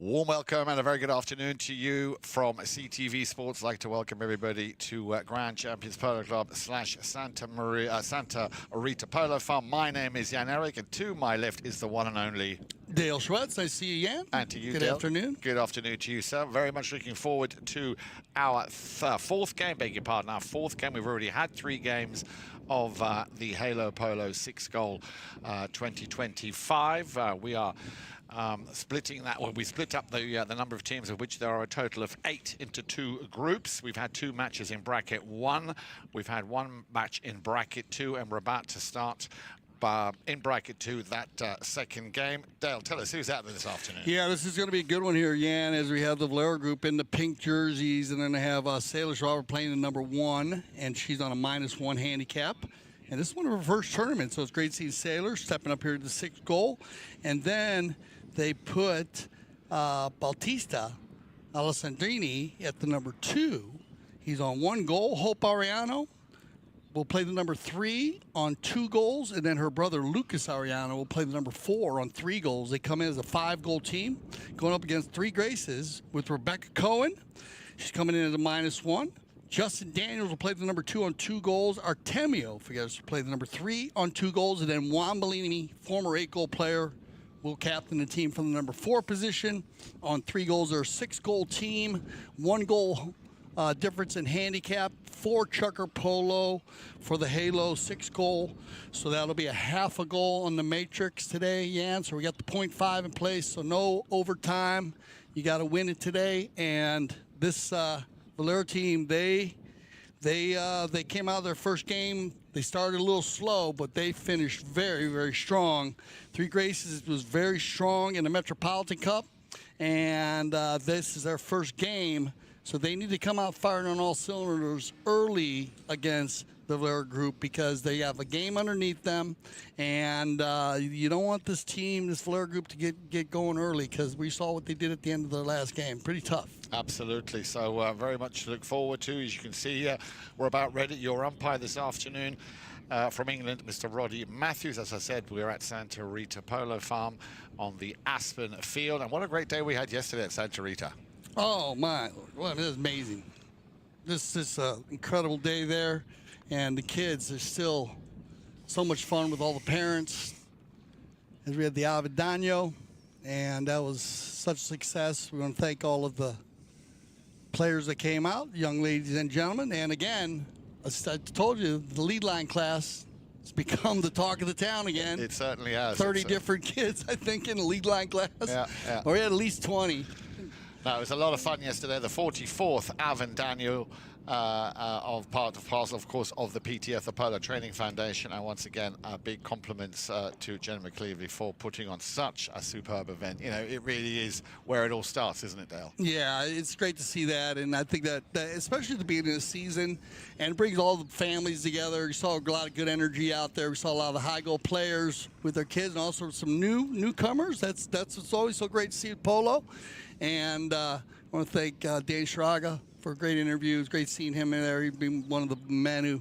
Warm welcome and a very good afternoon to you from CTV Sports. I'd like to welcome everybody to Grand Champions Polo Club / Santa Rita Polo Farm. My name is Jan Eric, and to my left is the one and only Dale Schwartz. Nice to see you, Jan. And to you, Good Dale. afternoon. Good afternoon to you, sir. Very much looking forward to our fourth game, beg your pardon, our fourth game. We've already had 3 games of the Halo Polo 6-goal 2025. We are splitting that. Well, we split up the number of teams, of which there are a total of 8 into 2 groups. We've had 2 matches in bracket 1. We've had 1 match in bracket 2, and we're about to start in bracket 2 that second game. Dale, tell us who's out there this afternoon. Yeah, this is going to be a good one here, Jan, as we have the Velera group in the pink jerseys, and then they have Sailor Schwaber playing in number 1, and she's on a -1 handicap. And this is one of her first tournaments, so it's great to see Sailor stepping up here to the 6th goal. And then they put Bautista Alessandrini at the number 2. He's on 1 goal. Hope Arellano will play the number 3 on 2 goals, and then her brother Lucas Arellano will play the number 4 on 3 goals. They come in as a 5-goal team, going up against 3 Graces with Rebecca Cohen. She's coming in as a -1. Justin Daniels will play the number 2 on 2 goals. Artemio Figueras will play the number 3 on 2 goals, and then Juan Bollini, former 8-goal player, will captain the team from the number 4 position. On 3 goals, they're a 6-goal team, 1 goal difference in handicap, 4 chucker polo for the Halo 6-goal. So that'll be a half a goal on the matrix today, Jan. So we got the 0.5 in place, so no overtime. You got to win it today. And this Velera team, they came out of their first game. They started a little slow, but they finished very, very strong. 3 Graces was very strong in the Metropolitan Cup, and this is their first game. So they need to come out firing on all cylinders early against the Velera group, because they have a game underneath them, and you don't want this team, this Velera group, to get going early, because we saw what they did at the end of their last game. Pretty tough. Absolutely. So very much to look forward to. As you can see, we're about ready. Your umpire this afternoon from England, Mr. Roddy Matthews. As I said, we're at Santa Rita Polo Farm on the Aspen Field, and what a great day we had yesterday at Santa Rita. Oh, my. Well, it was amazing. This is an incredible day there. And the kids are still so much fun with all the parents. As we had the Avedano, and that was such a success. We want to thank all of the players that came out, young ladies and gentlemen. And again, as I told you, the lead line class has become the talk of the town again. It certainly has. 30 different kids, I think, in the lead line class. Yeah. Or we had at least 20. No, it was a lot of fun yesterday. The 44th Avedano part and parcel, of course, of the PTF, the Polo Training Foundation. And once again, big compliments to Jen McCleavey for putting on such a superb event. You know, it really is where it all starts, isn't it, Dale? Yeah, it's great to see that. And I think that especially at the beginning of the season, and it brings all the families together. You saw a lot of good energy out there. We saw a lot of the high goal players with their kids, and also some newcomers. That's what's always so great to see with polo. And I want to thank Dan Schraga for a great interview. It was great seeing him in there. He's been one of the men who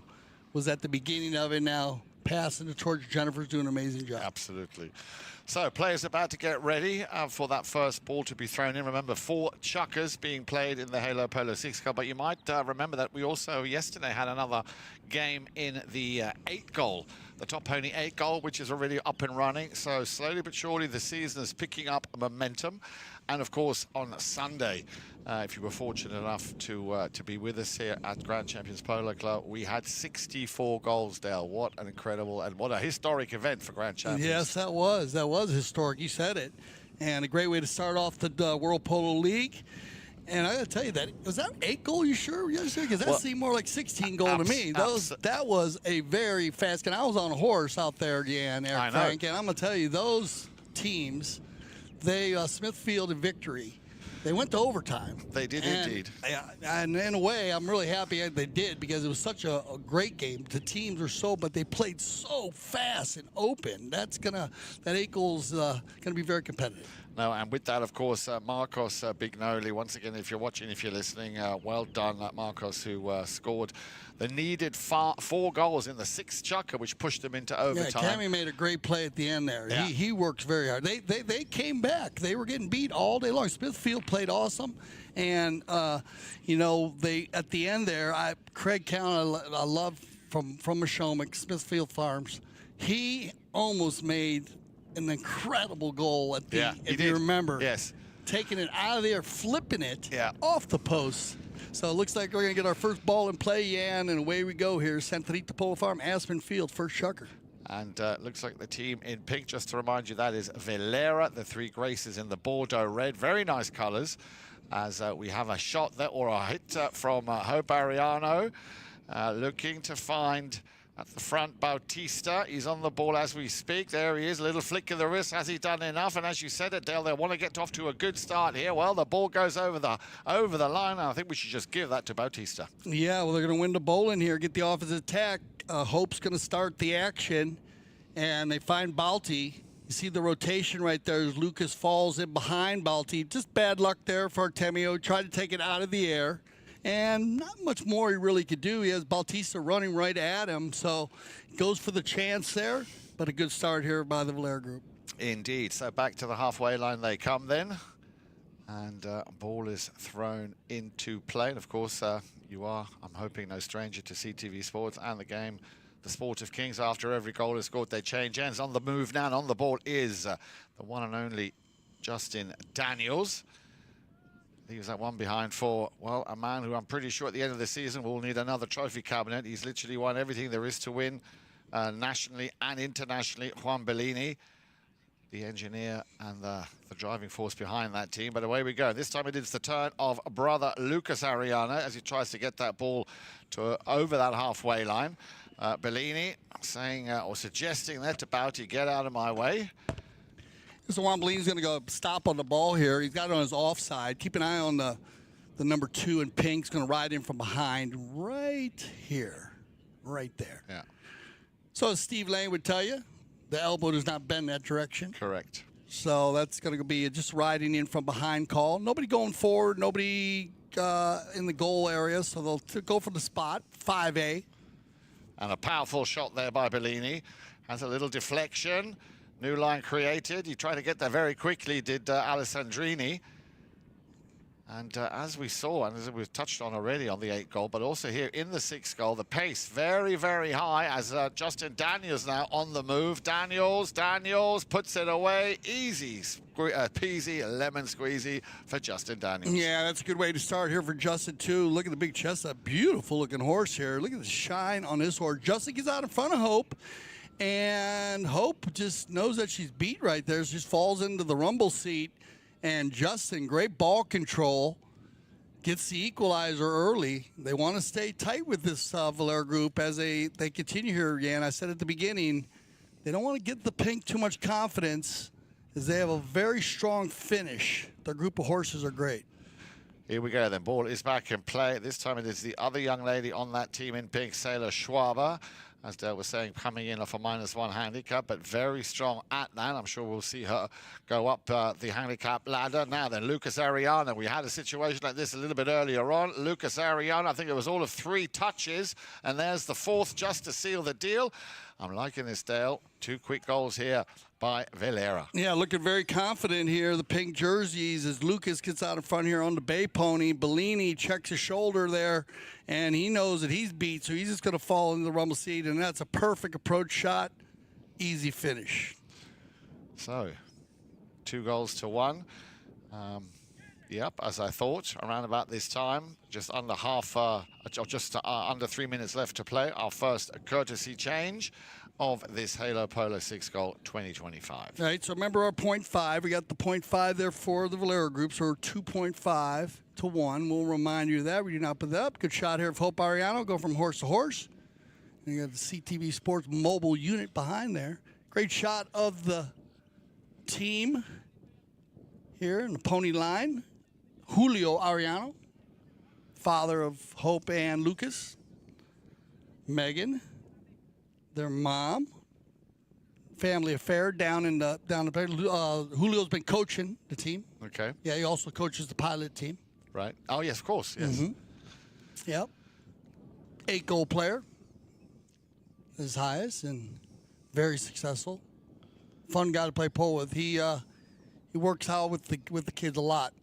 was at the beginning of it, now passing the torch. Jennifer's doing an amazing job. Absolutely. So players about to get ready for that first ball to be thrown in. Remember, 4 chuckers being played in the Halo Polo 6 Cup, but you might remember that we also yesterday had another game in the 8-goal, the Top Pony 8-goal, which is already up and running. So slowly but surely the season is picking up momentum. And of course, on Sunday, if you were fortunate enough to be with us here at Grand Champions Polo Club, we had 64 goals, Dale. What an incredible and what a historic event for Grand Champions. Yes, that was historic. You said it. And a great way to start off the World Polo League. And I got to tell you, was that 8-goal? You sure? Because that seemed more like 16-goal to me. That was a very fast game. I was on a horse out there, Frank, and I'm going to tell you, those teams, Smithfield and Victory, they went to overtime. They did indeed. And in a way, I'm really happy they did, because it was such a great game. The teams were but they played so fast and open. That 8 goals gonna be very competitive. No, and with that, of course, Marcos Bignoli, once again, if you're watching, if you're listening, well done, Marcos, who scored the needed 4 goals in the 6th chukker, which pushed them into overtime. Yeah, Cammy made a great play at the end there. Yeah. He works very hard. They came back. They were getting beat all day long. Smithfield played awesome. And, you know, they at the end there, Craig Count, I love from Mashomick, Smithfield Farms. He almost made an incredible goal at the if you remember. Yes. Taking it out of there, flipping it off the post. So it looks like we're going to get our first ball in play, Yan, and away we go here. Santorita Polo Farm, Aspen Field, first chukker. And looks like the team in pink, just to remind you, that is Velera, the 3 Graces in the Bordeaux red. Very nice colors, as we have a shot there, or a hit from Hope Arellano, looking to find at the front, Bautista. He's on the ball as we speak. There he is, a little flick of the wrist. Has he done enough? And as you said it, Dale, they want to get off to a good start here. Well, the ball goes over the line. I think we should just give that to Bautista. Yeah, well, they're going to win the bowling here, get the offensive attack. Hope's going to start the action, and they find Balti. You see the rotation right there as Lucas falls in behind Balti. Just bad luck there for Artemio. Tried to take it out of the air. And not much more he really could do. He has Bautista running right at him, so he goes for the chance there. But a good start here by the Velera group. Indeed. So back to the halfway line they come then. And ball is thrown into play. And, of course, you are, I'm hoping, no stranger to CTV Sports and the game, the Sport of Kings. After every goal is scored, they change ends. On the move now, and on the ball is the one and only Justin Daniels. Leaves that one behind for, well, a man who I'm pretty sure at the end of the season will need another trophy cabinet. He's literally won everything there is to win nationally and internationally. Juan Bollini, the engineer and the driving force behind that team. But away we go. This time it is the turn of brother Lucas Arellano as he tries to get that ball to over that halfway line. Bollini saying or suggesting there to Bouty, get out of my way. So Juan Bollini's going to go stop on the ball here. He's got it on his offside. Keep an eye on the number 2 in pink. He's going to ride in from behind right here, right there. Yeah. So as Steve Lane would tell you, the elbow does not bend that direction. Correct. So that's going to be just riding in from behind call. Nobody going forward, nobody in the goal area, so they'll go for the spot, 5A. And a powerful shot there by Bollini. Has a little deflection. New line created. He tried to get there very quickly, did Alessandrini. And as we saw, and as we've touched on already on the 8th goal, but also here in the 6th goal, the pace very, very high as Justin Daniels now on the move. Daniels puts it away. Easy peasy, lemon squeezy for Justin Daniels. Yeah, that's a good way to start here for Justin, too. Look at the big chest, a beautiful-looking horse here. Look at the shine on this horse. Justin gets out in front of Hope. And Hope just knows that she's beat right there. She just falls into the rumble seat. And Justin, great ball control, gets the equalizer early. They want to stay tight with this Velera group as they continue here, Yan. I said at the beginning, they don't want to give the pink too much confidence as they have a very strong finish. Their group of horses are great. Here we go then. Ball is back in play. This time it is the other young lady on that team in pink, Sailor Schwaber. As Dale was saying, coming in off a -1 handicap, but very strong at that. I'm sure we'll see her go up the handicap ladder. Now then, Lucas Arellano. We had a situation like this a little bit earlier on. Lucas Arellano, I think it was all of 3 touches, and there's the 4th just to seal the deal. I'm liking this, Dale. 2 quick goals here by Velera. Yeah, looking very confident here. The pink jerseys as Lucas gets out in front here on the bay pony. Bollini checks his shoulder there, and he knows that he's beat, so he's just going to fall into the rumble seat, and that's a perfect approach shot. Easy finish. So, 2 goals to 1. Yep, as I thought, around about this time, just under under 3 minutes left to play. Our first courtesy change of this Halo Polo 6 goal 2025. All right, so remember our 0.5. We got the 0.5 there for the Velera group, so we're 2.5 to 1. We'll remind you of that. We do not put that up. Good shot here of Hope Arellano. Go from horse to horse. And you got the CTV Sports mobile unit behind there. Great shot of the team here in the pony line. Julio Arellano, father of Hope and Lucas. Megan, their mom, family affair down the Julio's been coaching the team. Okay. Yeah, he also coaches the pilot team. Right. Oh, yes, of course. Yes. Mm-hmm. Yep. 8-goal player. His highest and very successful. Fun guy to play pole with. He works out with the kids a lot.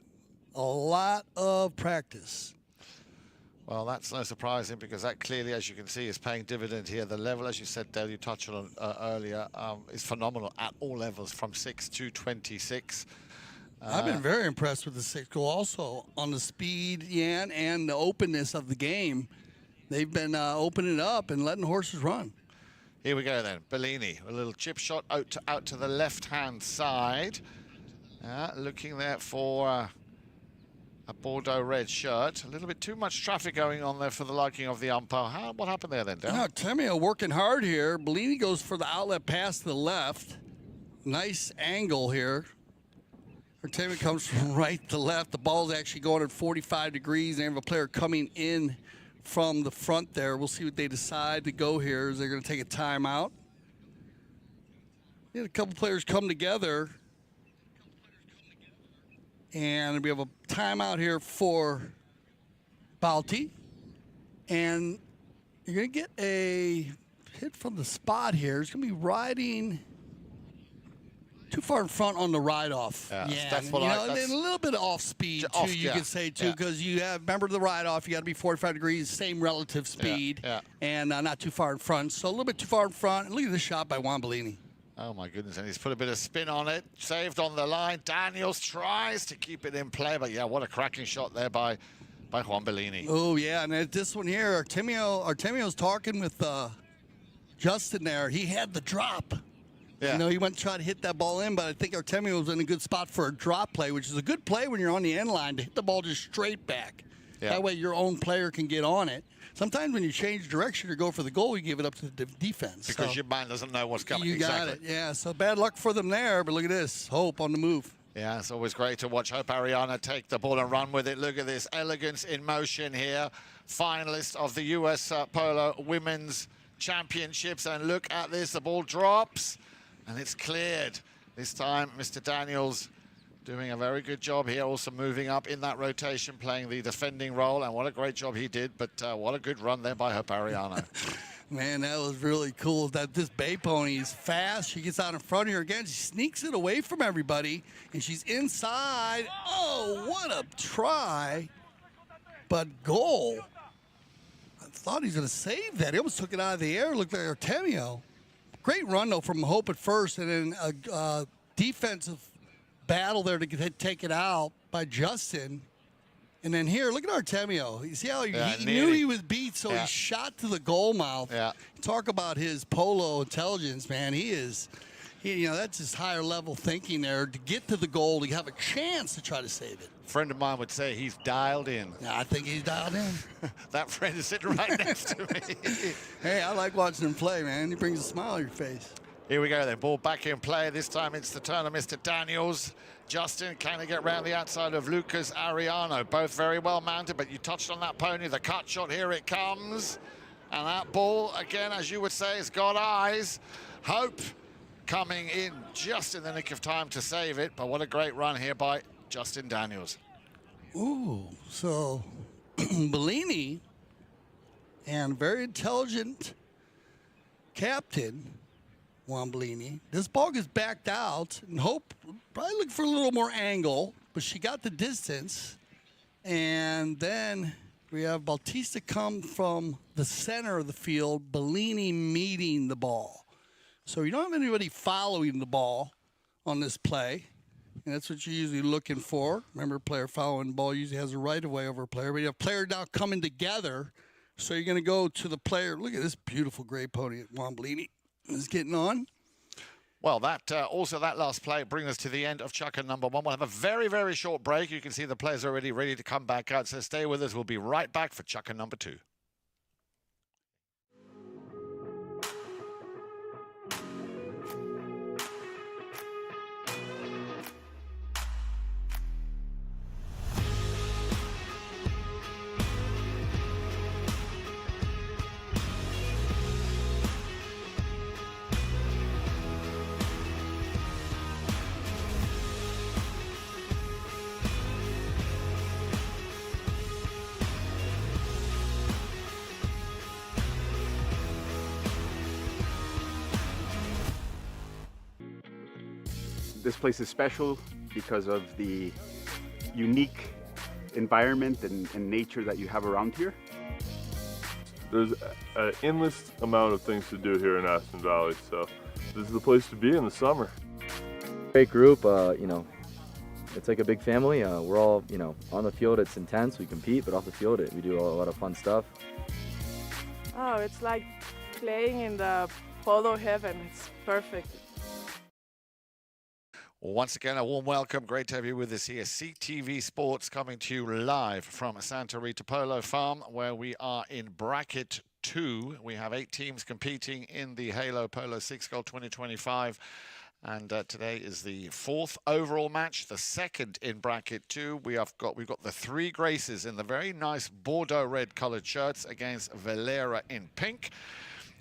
A lot of practice. Well, that's no surprising because that clearly, as you can see, is paying dividend here. The level, as you said, Dale, you touched on earlier, is phenomenal at all levels, from 6 to 26. I've been very impressed with the 6-goal also on the speed, Yan, and the openness of the game. They've been opening it up and letting horses run. Here we go then. Bollini, a little chip shot out to the left-hand side. Looking there for a Bordeaux red shirt. A little bit too much traffic going on there for the liking of the umpire. What happened there then, Dale? Artemio working hard here. Bollini goes for the outlet pass to the left. Nice angle here. Artemio comes from right to left. The ball's actually going at 45 degrees. They have a player coming in from the front there. We'll see what they decide to go here. Is they're going to take a timeout. We had a couple players come together. And we have a timeout here for Bauti. And you're going to get a hit from the spot here. It's going to be riding too far in front on the ride-off. Yeah, yeah, that's what and a little bit of off-speed, too, you could say, too, because you have, remember the ride-off, you got to be 45 degrees, same relative speed, and not too far in front. So a little bit too far in front. And look at this shot by Juan Bollini. Oh, my goodness, and he's put a bit of spin on it. Saved on the line. Daniels tries to keep it in play, but, yeah, what a cracking shot there by Juan Bollini. Oh, yeah, and at this one here, Artemio's talking with Justin there. He had the drop. Yeah. You know, he went to try to hit that ball in, but I think Artemio was in a good spot for a drop play, which is a good play when you're on the end line to hit the ball just straight back. Yeah. That way your own player can get on it. Sometimes when you change direction or go for the goal, you give it up to the defense. Because your mind doesn't know what's coming. You got it, yeah. So bad luck for them there, but look at this. Hope on the move. Yeah, it's always great to watch Hope Arellano take the ball and run with it. Look at this elegance in motion here. Finalist of the U.S. Polo Women's Championships. And look at this. The ball drops. And it's cleared. This time, Mr. Daniels doing a very good job here, also moving up in that rotation, playing the defending role. And what a great job he did, but what a good run there by Hope Arellano. Man, that was really cool. That this Bay Pony is fast. She gets out in front of her again. She sneaks it away from everybody, and she's inside. Oh, what a try. But goal. I thought he was going to save that. He almost took it out of the air. Looked like Artemio. Great run, though, from Hope at first, and then a defensive battle there to take it out by Justin. And then here, look at Artemio. You see how he knew he was beat, so he shot to the goal mouth. Yeah. Talk about his polo intelligence, man. That's his higher level thinking there. To get to the goal, to have a chance to try to save it. A friend of mine would say he's dialed in. Yeah, I think he's dialed in. That friend is sitting right next to me. Hey, I like watching him play, man. He brings a smile on your face. Here we go then. Ball back in play. This time it's the turn of Mr. Daniels. Justin can he get round the outside of Lucas Arellano. Both very well mounted, but you touched on that pony. The cut shot, here it comes. And that ball, again, as you would say, has got eyes. Hope coming in just in the nick of time to save it. But what a great run here by Justin Daniels. Ooh, so Bollini and very intelligent captain, Juan Bollini. This ball gets backed out, and Hope probably looking for a little more angle, but she got the distance. And then we have Bautista come from the center of the field, Bollini meeting the ball. So you don't have anybody following the ball on this play, and that's what you're usually looking for. Remember, a player following the ball usually has a right-of-way over a player, but you have a player now coming together, so you're going to go to the player. Look at this beautiful gray pony at Juan Bollini. Is getting on. Well, that last play brings us to the end of Chucker number one. We'll have a very, very short break. You can see the players are already ready to come back out, so stay with us. We'll be right back for Chucker number two. This place is special because of the unique environment and nature that you have around here. There's an endless amount of things to do here in Aspen Valley, so this is the place to be in the summer. Great group, you know, it's like a big family. We're all, you know, on the field it's intense, we compete, but off the field we do a lot of fun stuff. Oh, it's like playing in the polo heaven. It's perfect. Once again, a warm welcome. Great to have you with us here. CTV Sports coming to you live from Santa Rita Polo Farm, where we are in bracket 2. We have 8 teams competing in the Halo Polo 6 Gold 2025. And today is the 4th overall match, the 2nd in bracket 2. We've got the 3 Graces in the very nice Bordeaux red colored shirts against Velera in pink.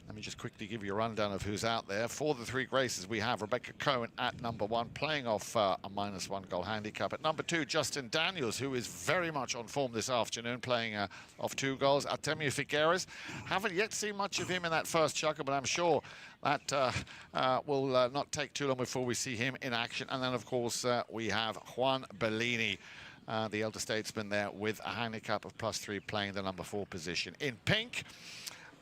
Let me just quickly give you a rundown of who's out there. For the 3 Graces, we have Rebecca Cohen at number 1, playing off a -1 goal handicap. At number 2, Justin Daniels, who is very much on form this afternoon, playing off 2 goals. Artemio Figueras. Haven't yet seen much of him in that first chukker, but I'm sure that will not take too long before we see him in action. And then, of course, we have Juan Bollini, the elder statesman there, with a handicap of +3, playing the number 4 position. In pink,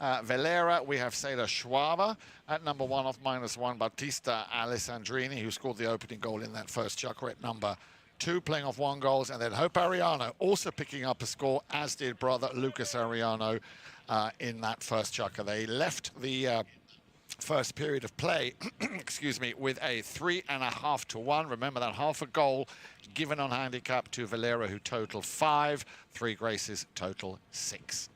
Velera, we have Schwaber at number 1 off -1. Bautista Alessandrini, who scored the opening goal in that first chukker, at number 2, playing off 1 goal. And then Hope Arellano also picking up a score, as did brother Lucas Arellano in that first chukker. They left the first period of play, excuse me, with a 3.5 to 1. Remember that half a goal given on handicap to Velera, who total 5. 3 Graces total 6.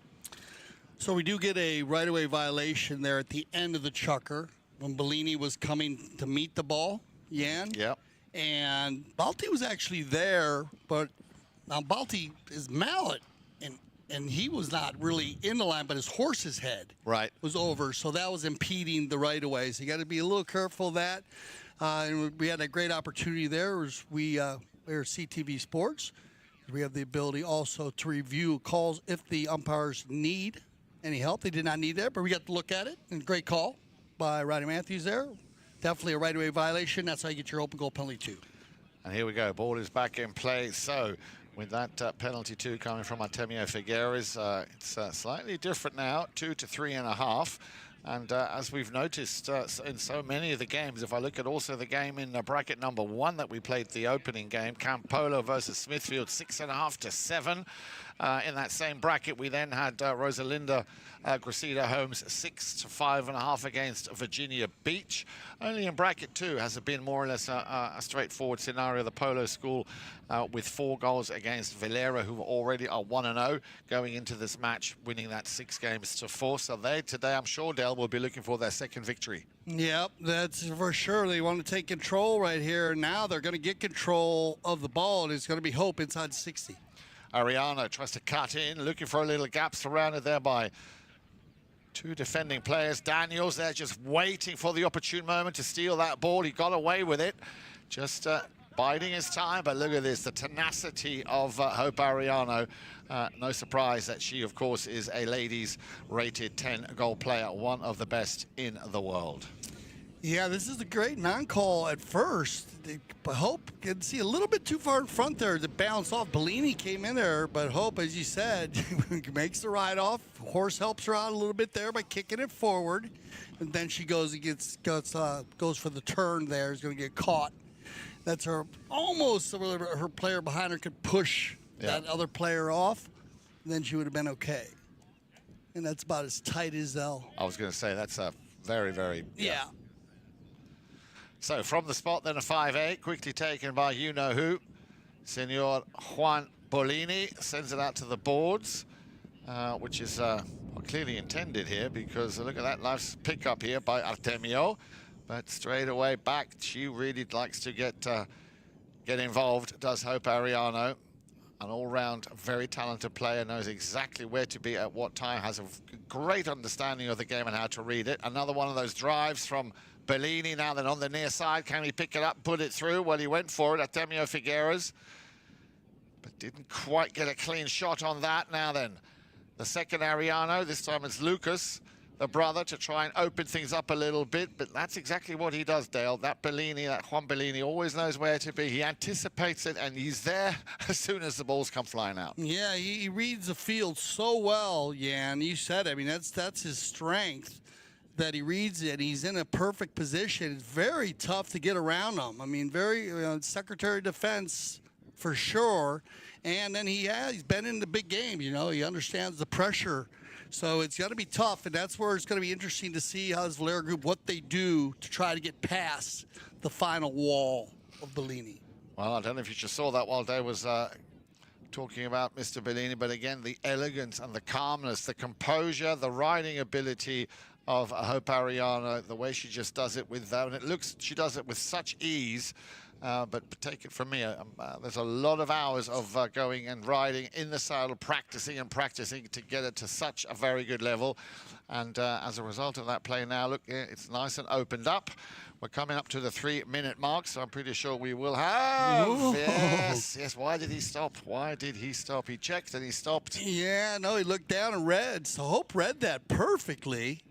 So we do get a right-of-way violation there at the end of the chukker when Bollini was coming to meet the ball, Jan. Yep. And Balti was actually there, but now Balti is mallet, and he was not really in the line, but his horse's head was over, so that was impeding the right-of-way. So you got to be a little careful of that. And we had a great opportunity there. We're CTV Sports. We have the ability also to review calls if the umpires need any help. They did not need that, but we got to look at it. And great call by Roddy Matthews there. Definitely a right-of-way violation. That's how you get your open goal penalty too. And here we go. Ball is back in play. So with that penalty 2 coming from Artemio Figueras, it's slightly different now, 2 to 3.5. And as we've noticed in so many of the games, if I look at also the game in bracket number 1 that we played, the opening game, Camp Polo versus Smithfield, 6.5 to 7. In that same bracket, we then had Rosalinda Gracida Holmes 6 to 5.5 against Virginia Beach. Only in bracket 2 has it been more or less a straightforward scenario. The Polo School with 4 goals against Velera, who already are 1-0 going into this match, winning that 6 games to 4. So they today, I'm sure, Dale, will be looking for their 2nd victory. Yep, that's for sure. They want to take control right here. Now they're going to get control of the ball, and it's going to be Hope inside 60. Arellano tries to cut in, looking for a little gap, surrounded there by 2 defending players. Daniels there just waiting for the opportune moment to steal that ball. He got away with it, just biding his time. But look at this, the tenacity of Hope Arellano. No surprise that she, of course, is a ladies rated 10-goal player, one of the best in the world. Yeah, this is a great non-call at first. Hope could see a little bit too far in front there to bounce off. Bollini came in there, but Hope, as you said, makes the ride off. Horse helps her out a little bit there by kicking it forward. And then she goes and goes for the turn there. Is going to get caught. That's her almost her player behind her could push that other player off. Then she would have been okay. And that's about as tight as they'll. I was going to say, that's a very, very... Yeah. So from the spot, then a 5-8, quickly taken by you-know-who. Senor Juan Bollini sends it out to the boards, which is clearly intended here, because look at that nice pickup here by Artemio. But straight away back, she really likes to get involved, does Hope Arellano. An all-round, very talented player, knows exactly where to be at what time, has a great understanding of the game and how to read it. Another one of those drives from Bollini now then on the near side. Can he pick it up, put it through? Well, he went for it, Artemio Figueras, but didn't quite get a clean shot on that. Now then, the second Arellano, this time it's Lucas, the brother, to try and open things up a little bit, but that's exactly what he does, Dale. That Bollini, that Juan Bollini, always knows where to be. He anticipates it, and he's there as soon as the balls come flying out. Yeah, he reads the field so well, Jan. You said it. I mean, that's his strength, that he reads it. He's in a perfect position. It's very tough to get around him. I mean, very Secretary of Defense for sure. And then he's been in the big game. You know, he understands the pressure. So it's going to be tough, and that's where it's going to be interesting to see how this Velera group, what they do to try to get past the final wall of Bollini. Well, I don't know if you just saw that while Dave was talking about Mr. Bollini, but again, the elegance and the calmness, the composure, the riding ability of Hope Arellano, the way she just does it with that, and it looks, she does it with such ease. But take it from me, there's a lot of hours of going and riding in the saddle, practicing and practicing to get it to such a very good level. And as a result of that play now, look, it's nice and opened up. We're coming up to the 3-minute mark, so I'm pretty sure we will have. Ooh. Yes. Why did he stop? Why did he stop? He checked and he stopped. Yeah, no, he looked down and read. So Hope read that perfectly,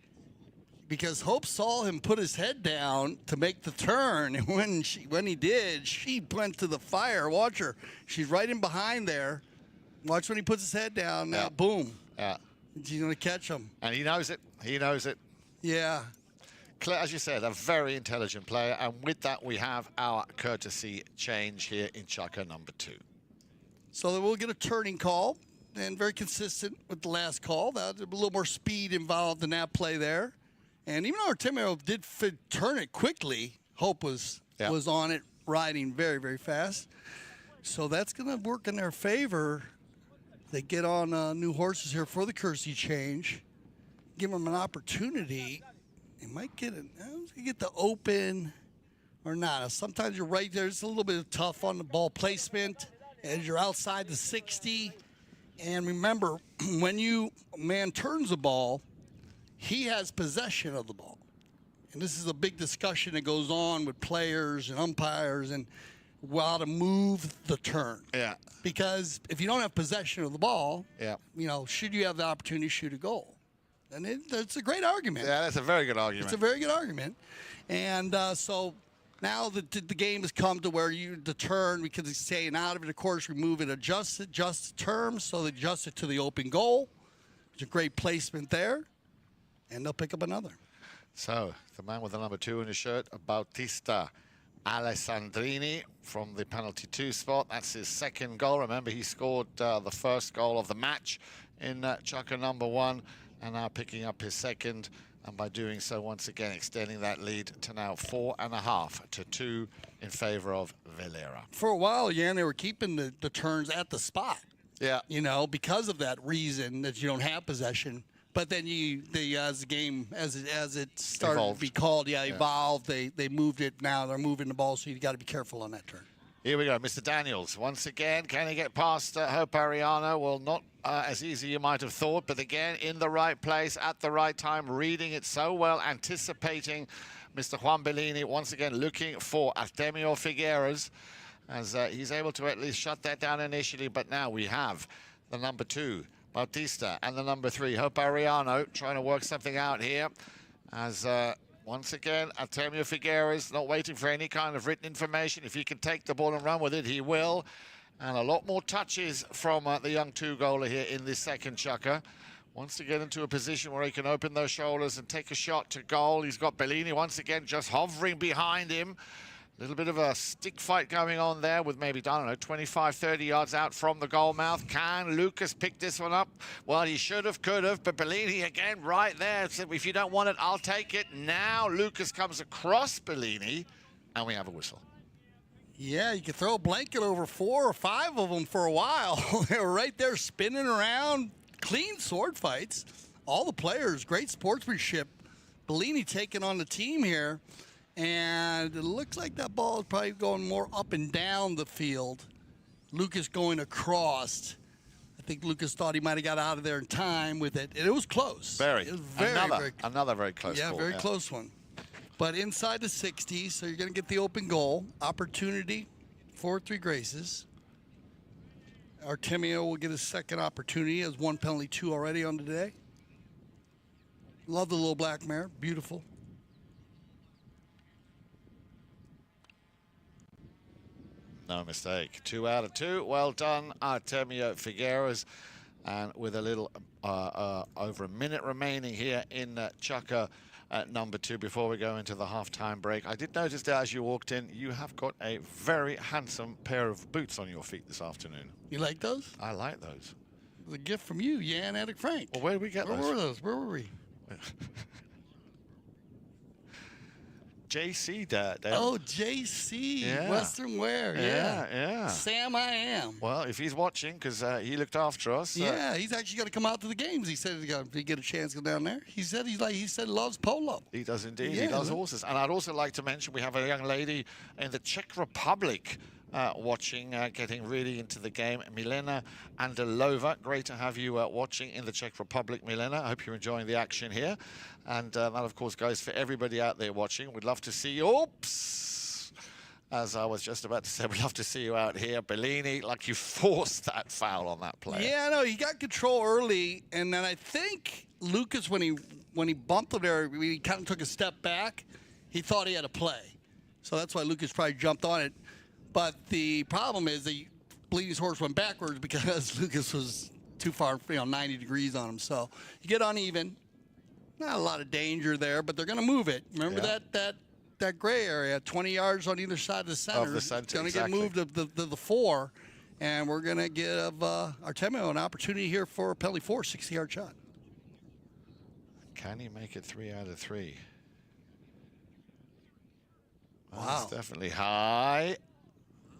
because Hope saw him put his head down to make the turn, and when he did, she went to the fire. Watch her; she's right in behind there. Watch when he puts his head down. Now, boom! Yeah, she's gonna catch him, and he knows it. He knows it. Yeah. As you said, a very intelligent player, and with that, we have our courtesy change here in Chukka number 2. So then we'll get a turning call, and very consistent with the last call. That a little more speed involved in that play there. And even though Artemio did turn it quickly, Hope was on it, riding very, very fast. So that's going to work in their favor. They get on new horses here for the courtesy change. Give them an opportunity. They might get the open or not. Sometimes you're right there. It's a little bit tough on the ball placement as you're outside the 60. And remember, when a man turns the ball, he has possession of the ball. And this is a big discussion that goes on with players and umpires and how to move the turn. Yeah. Because if you don't have possession of the ball, yeah, should you have the opportunity to shoot a goal? And it's a great argument. Yeah, that's a very good argument. It's a very good argument. And so now the game has come to where the turn, because it's staying out of it, of course, remove it, adjust the term, so they adjust it to the open goal. It's a great placement there. And they'll pick up another. So, the man with the number 2 in his shirt, Bautista Alessandrini from the penalty 2 spot. That's his second goal. Remember, he scored the first goal of the match in Chukka number 1, and now picking up his second. And by doing so, once again, extending that lead to now 4.5 to 2 in favor of Velera. For a while, they were keeping the turns at the spot. Yeah. Because of that reason that you don't have possession. But then as the game, as it started to be called, evolved. They moved it. Now they're moving the ball, so you got to be careful on that turn. Here we go, Mr. Daniels. Once again, can he get past Hope Arellano? Well, not as easy you might have thought, but again, in the right place, at the right time, reading it so well, anticipating Mr. Juan Bollini, once again looking for Artemio Figueras, as he's able to at least shut that down initially, but now we have the number 2, Bautista, and the number 3, Hope Arellano, trying to work something out here. As once again, Artemio Figueras not waiting for any kind of written information. If he can take the ball and run with it, he will. And a lot more touches from the young 2-goaler here in this second Chukka. Wants to get into a position where he can open those shoulders and take a shot to goal. He's got Bollini once again just hovering behind him. A little bit of a stick fight going on there with maybe, I don't know, 25, 30 yards out from the goal mouth. Can Lucas pick this one up? Well, he should have, could have, but Bollini again right there. So if you don't want it, I'll take it. Now Lucas comes across Bollini, and we have a whistle. Yeah, you could throw a blanket over 4 or 5 of them for a while. They were right there spinning around. Clean sword fights. All the players, great sportsmanship. Bollini taking on the team here. And it looks like that ball is probably going more up and down the field. Lucas going across. I think Lucas thought he might have got out of there in time with it. And it was close. It was very another very close ball. Yeah, very close one. But inside the 60, so you're going to get the open goal. Opportunity for 3 Graces. Artemio will get his second opportunity. Has 1 penalty, 2 already on today. Love the little black mare. Beautiful. No mistake. 2 out of 2. Well done, Artemio Figueras. And with a little over a minute remaining here in Chukker at number 2 before we go into the halftime break. I did notice that as you walked in, you have got a very handsome pair of boots on your feet this afternoon. You like those? I like those. The gift from you, Jan Attic Frank. Well, where did we get those? Where were those? Where were we? JC, Dad. Oh, JC, Yeah. Western Wear. Yeah. Sam, I am. Well, if he's watching, because he looked after us. Yeah, he's actually going to come out to the games. He said if he get a chance to go down there. He said he loves polo. He does indeed. Yeah, he loves horses. And I'd also like to mention we have a young lady in the Czech Republic watching, getting really into the game. Milena Andalova. Great to have you watching in the Czech Republic, Milena. I hope you're enjoying the action here. And that, of course, goes for everybody out there watching. We'd love to see you. Oops! As I was just about to say, we'd love to see you out here. Bellini, like you forced that foul on that play. Yeah, no, he got control early. And then I think Lucas, when he bumped him there, he kind of took a step back. He thought he had a play. So that's why Lucas probably jumped on it. But the problem is that Bellini's horse went backwards because Lucas was too far, 90 degrees on him. So you get uneven. Not a lot of danger there, but they're going to move it. Remember that gray area, 20 yards on either side of the center. Of the center, it's going to exactly. get moved to the 4, and we're going to give Artemio an opportunity here for a penalty 4, 60-yard shot. Can he make it 3 out of 3? Wow. That's definitely high.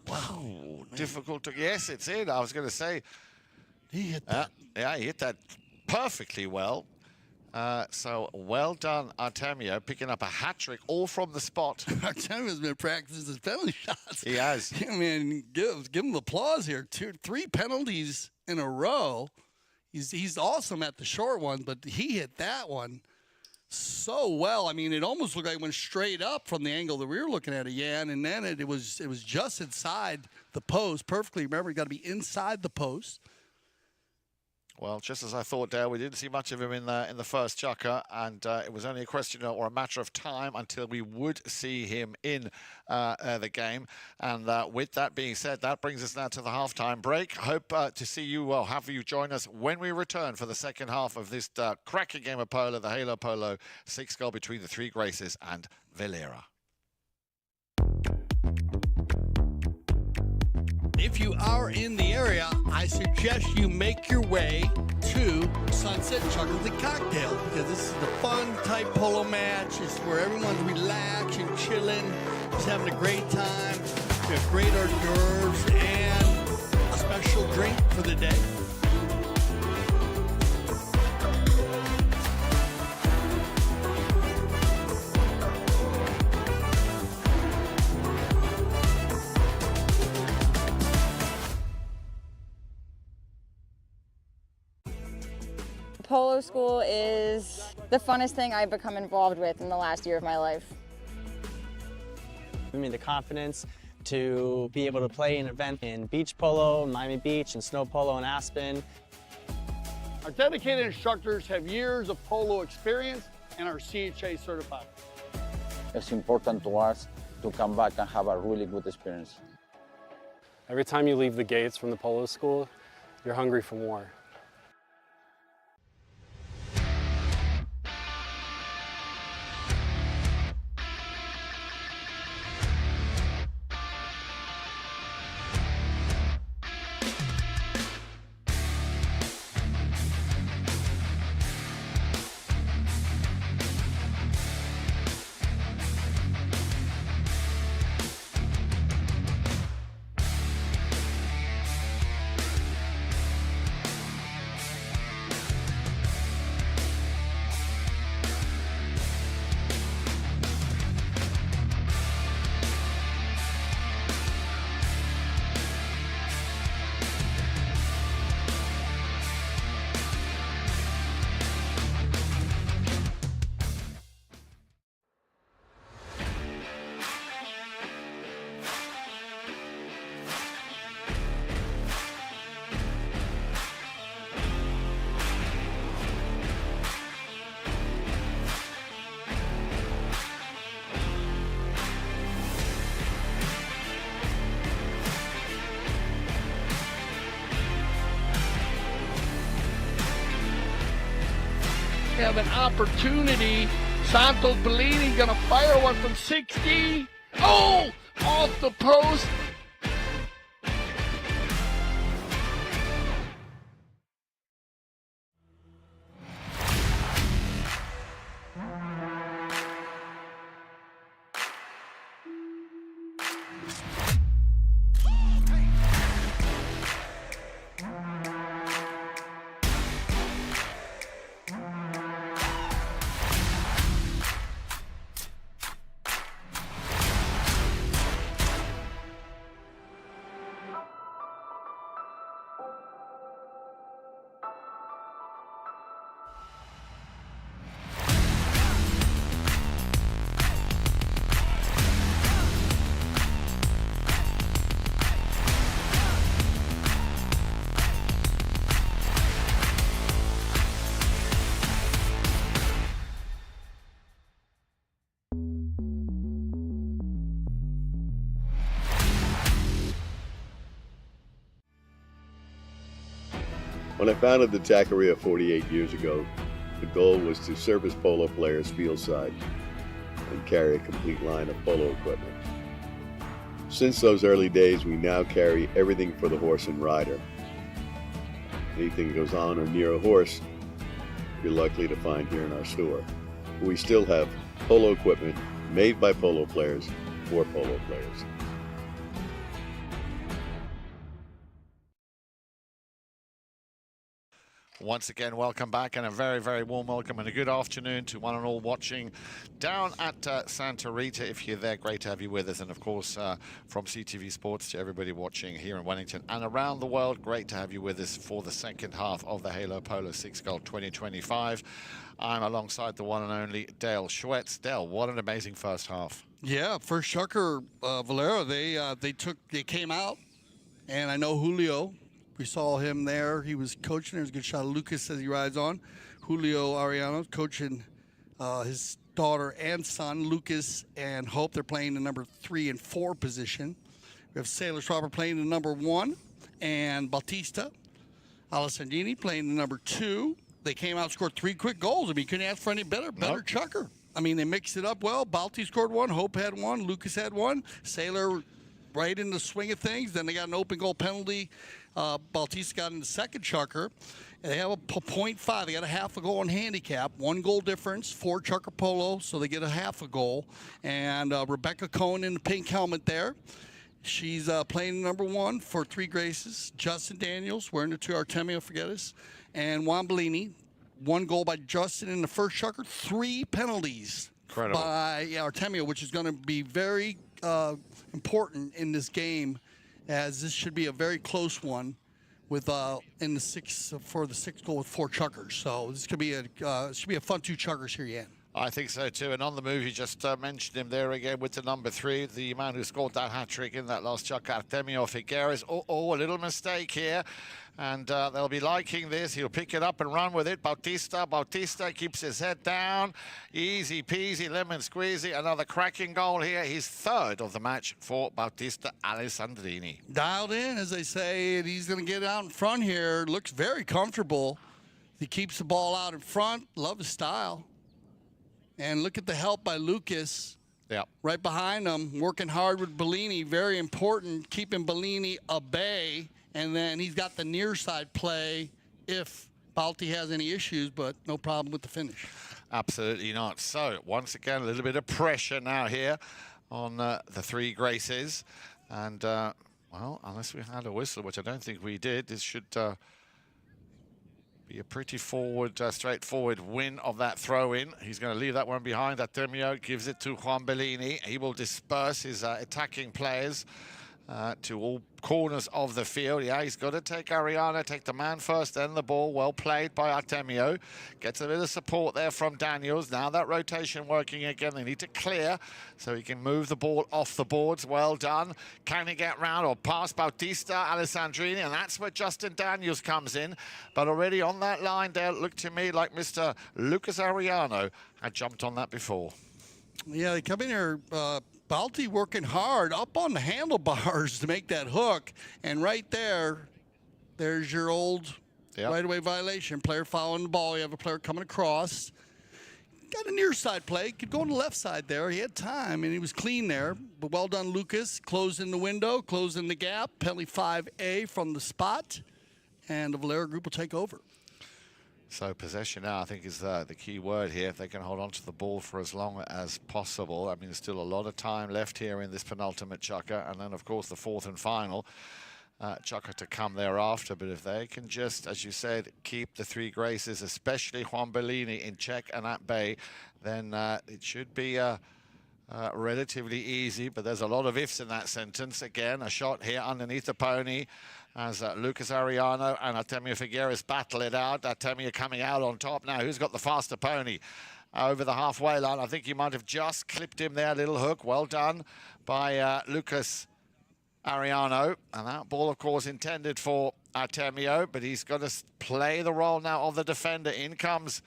Wow. Difficult to... Yes, it's in. I was going to say... He hit that. Yeah, he hit that perfectly well. So well done, Artemio, picking up a hat-trick all from the spot. Artemio's been practicing his penalty shots. He has. I mean, give him the applause here. 3 penalties in a row. He's awesome at the short one, but he hit that one so well. I mean, it almost looked like it went straight up from the angle that we were looking at it, Jan, and then it was just inside the post perfectly. Remember, you got to be inside the post. Well, just as I thought, Dale, we didn't see much of him in the first Chukker, and it was only a question or a matter of time until we would see him in the game. And with that being said, that brings us now to the halftime break. Hope to see you, have you join us when we return for the second half of this cracking game of polo, the Halo Polo 6-goal between the 3 Graces and Velera. If you are in the area, I suggest you make your way to Sunset Chuckles and Cocktail, because this is the fun type polo match. It's where everyone's relaxing, chilling, just having a great time. We have great hors d'oeuvres and a special drink for the day. Polo school is the funnest thing I've become involved with in the last year of my life. Give me the confidence to be able to play an event in beach polo, Miami Beach, and snow polo in Aspen. Our dedicated instructors have years of polo experience and are CHA certified. It's important to us to come back and have a really good experience. Every time you leave the gates from the polo school, you're hungry for more. have an opportunity. Santos Bellini gonna fire one from 60. Oh, off the post. When I founded the Taqueria 48 years ago, the goal was to service polo players fieldside and carry a complete line of polo equipment. Since those early days, we now carry everything for the horse and rider. Anything that goes on or near a horse, you're likely to find here in our store. We still have polo equipment made by polo players for polo players. Once again, welcome back, and a very, very warm welcome and a good afternoon to one and all watching down at Santa Rita. If you're there, great to have you with us. And of course, from CTV Sports to everybody watching here in Wellington and around the world, great to have you with us for the second half of the Halo Polo 6 Gold 2025. I'm alongside the one and only Dale Schwetz. Dale, what an amazing first half. Yeah, first chucker, Velera, they came out, and I know Julio. We saw him there. He was coaching. There's a good shot of Lucas as he rides on. Julio Arellano coaching his daughter and son, Lucas and Hope. They're playing the number 3 and 4 position. We have Schwaber playing the number 1, and Bautista Alessandrini playing the number 2. They came out and scored 3 quick goals. I mean, you couldn't ask for any better chucker. I mean, they mixed it up well. Balti scored 1. Hope had 1. Lucas had 1. Sailor right in the swing of things. Then they got an open goal penalty. Bautista got in the second chucker. And they have a 0.5. They got a half a goal in handicap. 1 goal difference, 4 chucker polo, so they get a half a goal. And Rebecca Cohen in the pink helmet there. She's playing number 1 for 3 Graces. Justin Daniels wearing the 2 Artemio Figueras. And Juan Bollini. 1 goal by Justin in the first chucker. 3 penalties by Artemio, which is going to be very important in this game, as this should be a very close one with in the 6 for the 6th goal with 4 chuckers. So this could be a fun 2 chuckers here, Jan. I think so too. And on the move, you just mentioned him there again with the number 3, the man who scored that hat-trick in that last chuck, Artemio Figueras. Oh, a little mistake here. And they'll be liking this. He'll pick it up and run with it. Bautista keeps his head down. Easy peasy, lemon squeezy. Another cracking goal here. His 3rd of the match for Bautista Alessandrini. Dialed in, as they say, and he's going to get out in front here. Looks very comfortable. He keeps the ball out in front. Love his style. And look at the help by Lucas. Yep. Right behind him, working hard with Bellini. Very important, keeping Bellini at bay. And then he's got the near side play if Balti has any issues, but no problem with the finish. Absolutely not. So, once again, a little bit of pressure now here on the 3 Graces. And, well, unless we had a whistle, which I don't think we did, this should be a pretty straightforward win of that throw-in. He's going to leave that one behind. Artemio gives it to Juan Bollini. He will disperse his attacking players to all corners of the field. Yeah, he's got to take Arellano, take the man first, then the ball. Well played by Artemio. Gets a bit of support there from Daniels. Now that rotation working again. They need to clear so he can move the ball off the boards. Well done. Can he get round or past Bautista Alessandrini? And that's where Justin Daniels comes in. But already on that line there, it looked to me like Mr. Lucas Arellano had jumped on that before. Yeah, they come in here, Balti working hard up on the handlebars to make that hook. And right there's your old Yep. Right-of-way violation. Player following the ball. You have a player coming across. Got a near side play. Could go on the left side there. He had time, and he was clean there. But well done, Lucas. Closing the window, closing the gap. Penalty 5A from the spot. And the Velera group will take over. So possession now, I think, is the key word here. If they can hold on to the ball for as long as possible. I mean, there's still a lot of time left here in this penultimate chukker. And then, of course, the fourth and final chukker to come thereafter. But if they can just, as you said, keep the three Graces, especially Juan Bollini, in check and at bay, then it should be relatively easy. But there's a lot of ifs in that sentence. Again, a shot here underneath the pony as Lucas Arellano and Artemio Figueras battle it out. Artemio coming out on top now. Who's got the faster pony? Over the halfway line. I think you might have just clipped him there. Little hook. Well done by Lucas Arellano. And that ball, of course, intended for Artemio, but he's got to play the role now of the defender. In comes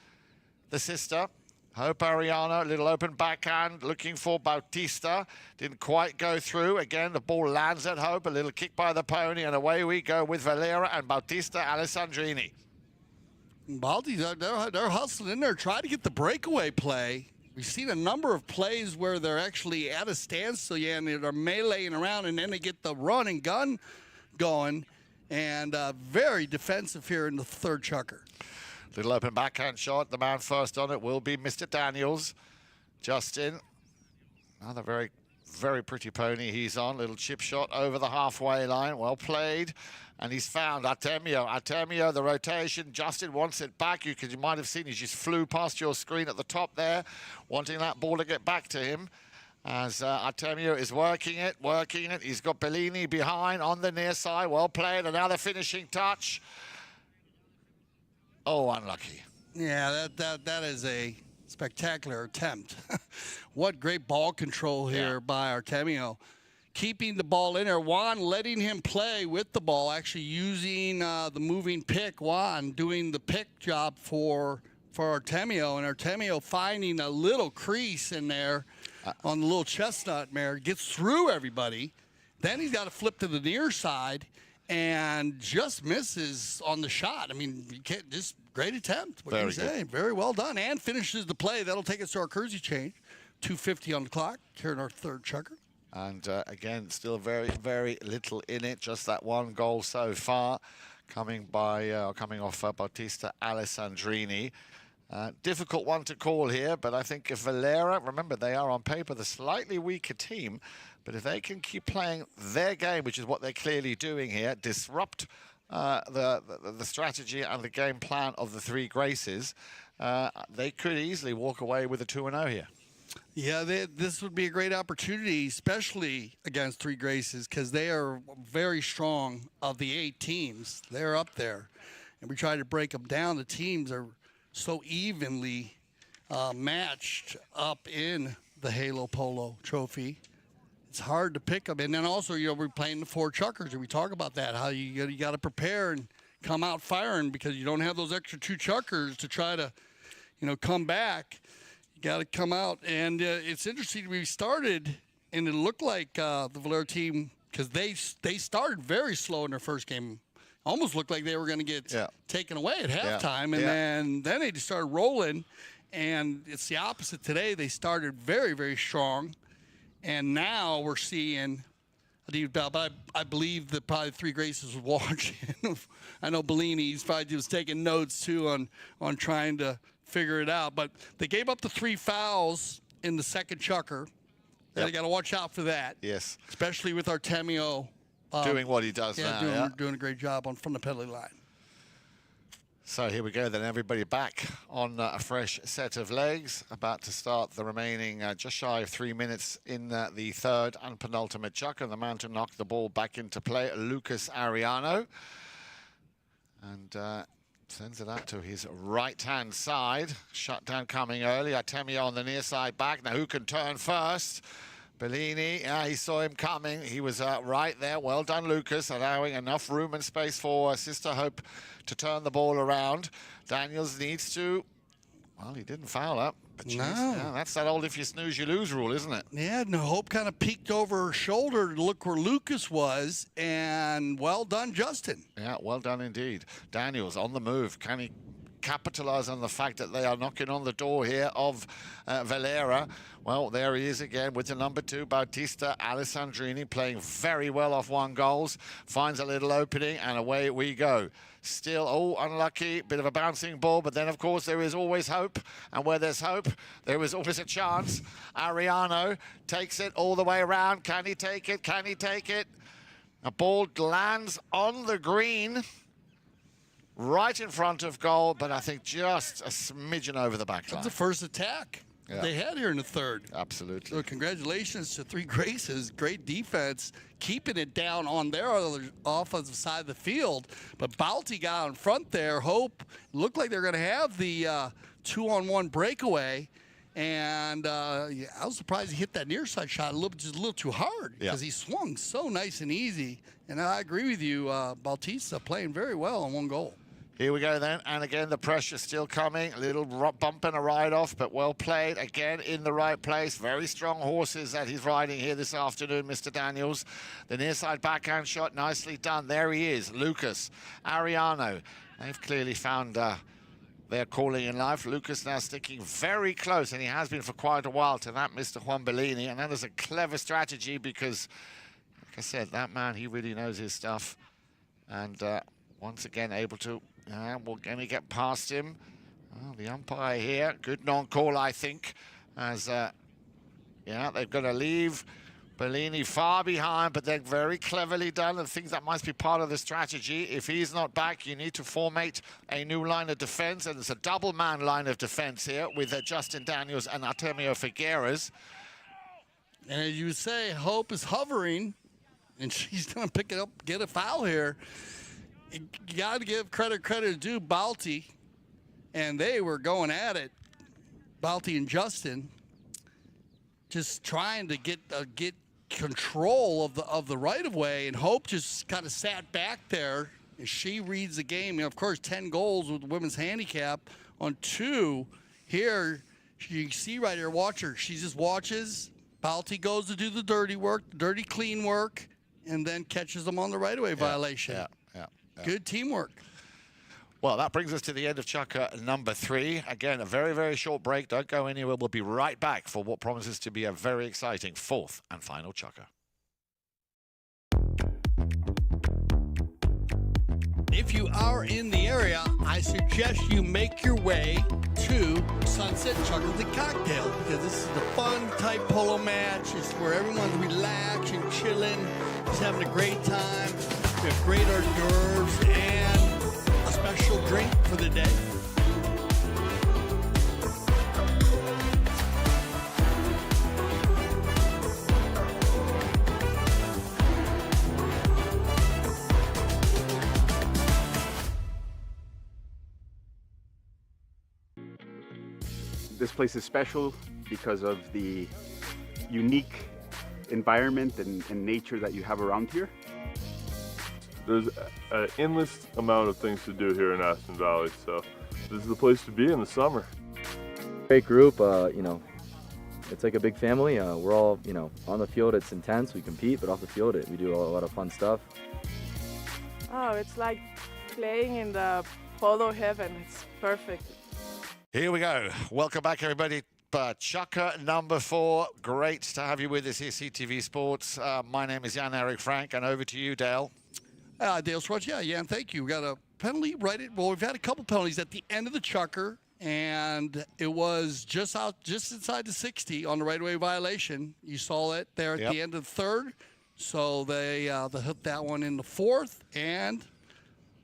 the sister. Hope Arellano, little open backhand, looking for Bautista. Didn't quite go through. Again, the ball lands at Hope. A little kick by the pony, and away we go with Velera and Bautista Alessandrini. Bautista, they're hustling in there, trying to get the breakaway play. We've seen a number of plays where they're actually at a standstill, yeah, and they're meleeing around, and then they get the run and gun going. And very defensive here in the third chukker. Little open backhand shot. The man first on it will be Mr. Daniels. Justin. Another very, very pretty pony he's on. Little chip shot over the halfway line. Well played. And he's found Artemio. Artemio, the rotation. Justin wants it back. You might have seen he just flew past your screen at the top there, wanting that ball to get back to him. As Artemio is working it. He's got Bollini behind on the near side. Well played. Another finishing touch. Oh, unlucky. Yeah, that is a spectacular attempt. What great ball control here by Artemio. Keeping the ball in there. Juan letting him play with the ball, actually using the moving pick. Juan doing the pick job for Artemio, and Artemio finding a little crease in there on the little chestnut mare. Gets through everybody. Then he's got to flip to the near side and just misses on the shot. I mean, you can't, just great attempt. What can you say? Very well done. And finishes the play. That'll take us to our Kersey change. 2:50 on the clock here in our third chukker. And again, still very, very little in it. Just that one goal so far, coming off Bautista Alessandrini. Difficult one to call here, but I think if Velera, remember they are on paper the slightly weaker team, but if they can keep playing their game, which is what they're clearly doing here, disrupt the strategy and the game plan of the three Graces, they could easily walk away with a 2-0 here. Yeah, this would be a great opportunity, especially against three Graces, because they are very strong. Of the 8 teams, they're up there. And we try to break them down. The teams are so evenly matched up in the Halo Polo Trophy. It's hard to pick them. And then also, we're playing the 4 chukkers, and we talk about that, how you got to prepare and come out firing because you don't have those extra 2 chukkers to try to, come back. You got to come out. And it's interesting. We started, and it looked like the Velera team, because they started very slow in their first game. Almost looked like they were going to get taken away at halftime, and then they just started rolling. And it's the opposite today. They started very, very strong, and now we're seeing. I believe that probably three Graces was watching. I know Bollini probably was taking notes too on trying to figure it out. But they gave up the 3 fouls in the second chukker. They got to watch out for that. Yes, especially with Artemio. Doing what he does now. Doing a great job from the penalty line. So here we go, then everybody back on a fresh set of legs. About to start the remaining just shy of 3 minutes in the third and penultimate chukker. The man to knock the ball back into play, Lucas Arellano. And sends it out to his right-hand side. Shutdown coming early. Artemio on the near side back. Now who can turn first? Bollini, he saw him coming. He was right there. Well done, Lucas, allowing enough room and space for Sister Hope to turn the ball around. Daniels needs to Well, he didn't foul up. But geez, No. yeah, that's that old if you snooze, you lose rule, isn't it? Yeah, and Hope kind of peeked over her shoulder to look where Lucas was, and well done, Justin. Yeah, well done indeed. Daniels on the move. Can he capitalize on the fact that they are knocking on the door here of Velera? Well, there he is again with the number 2, Bautista Alessandrini, playing very well off 1 goal. Finds a little opening, and away we go. Still, oh, unlucky, bit of a bouncing ball, but then, of course, there is always hope. And where there's hope, there is always a chance. Arellano takes it all the way around. Can he take it? Can he take it? A ball lands on the green, right in front of goal, but I think just a smidgen over the back line. That's the first attack they had here in the third. Absolutely. So congratulations to 3 Graces. Great defense, keeping it down on their other offensive side of the field. But Balti got out in front there. Hope looked like they're going to have the 2-on-1 breakaway. And yeah, I was surprised he hit that near side shot just a little too hard because he swung so nice and easy. And I agree with you, Bautista playing very well on 1 goal. Here we go then, and again the pressure still coming. A little bump and a ride off, but well played. Again in the right place. Very strong horses that he's riding here this afternoon, Mr. Daniels. The near side backhand shot, nicely done. There he is, Lucas, Arellano. They've clearly found their calling in life. Lucas now sticking very close, and he has been for quite a while, to that Mr. Juan Bollini. And that is a clever strategy because, like I said, that man, he really knows his stuff. And once again able to... we're going to get past him. Oh, the umpire here, good non-call, I think, as yeah, they're going to leave Bollini far behind, but they're very cleverly done, and think that must be part of the strategy. If he's not back, you need to formate a new line of defense, and it's a double-man line of defense here with Justin Daniels and Artemio Figueras. And as you say, Hope is hovering, and she's going to pick it up, get a foul here. You got to give credit due, Balti, and they were going at it. Balti and Justin, just trying to get control of the right of way, and Hope just kind of sat back there. And she reads the game. And of course, 10 goals with the women's handicap on 2. Here, you see right here, watch her. She just watches. Balti goes to do the dirty work, dirty clean work, and then catches them on the right of way violation. Yeah. Good teamwork. Well, that brings us to the end of Chukker number 3. Again, a very, very short break. Don't go anywhere. We'll be right back for what promises to be a very exciting 4th and final Chukker. If you are in the area, I suggest you make your way to Sunset Chuckers and Cocktail, because this is a fun type polo match. It's where everyone's relaxing, chilling, just having a great time. We have great hors d'oeuvres and a special drink for the day. This place is special because of the unique environment and nature that you have around here. There's an endless amount of things to do here in Aspen Valley, so this is the place to be in the summer. Great group, you know, it's like a big family. We're all, you know, on the field it's intense, we compete, but off the field we do a lot of fun stuff. Oh, it's like playing in the polo heaven. It's perfect. Here we go. Welcome back, everybody. Chukker number 4. Great to have you with us here, CTV Sports. My name is Jan-Erik Frank, and over to you, Dale. Dale Schwartz, yeah, thank you. We got a penalty well, we've had a couple penalties at the end of the Chukker, and it was just inside the 60 on the right-of-way violation. You saw it there at the end of the 3rd. So they hit that one in the 4th, and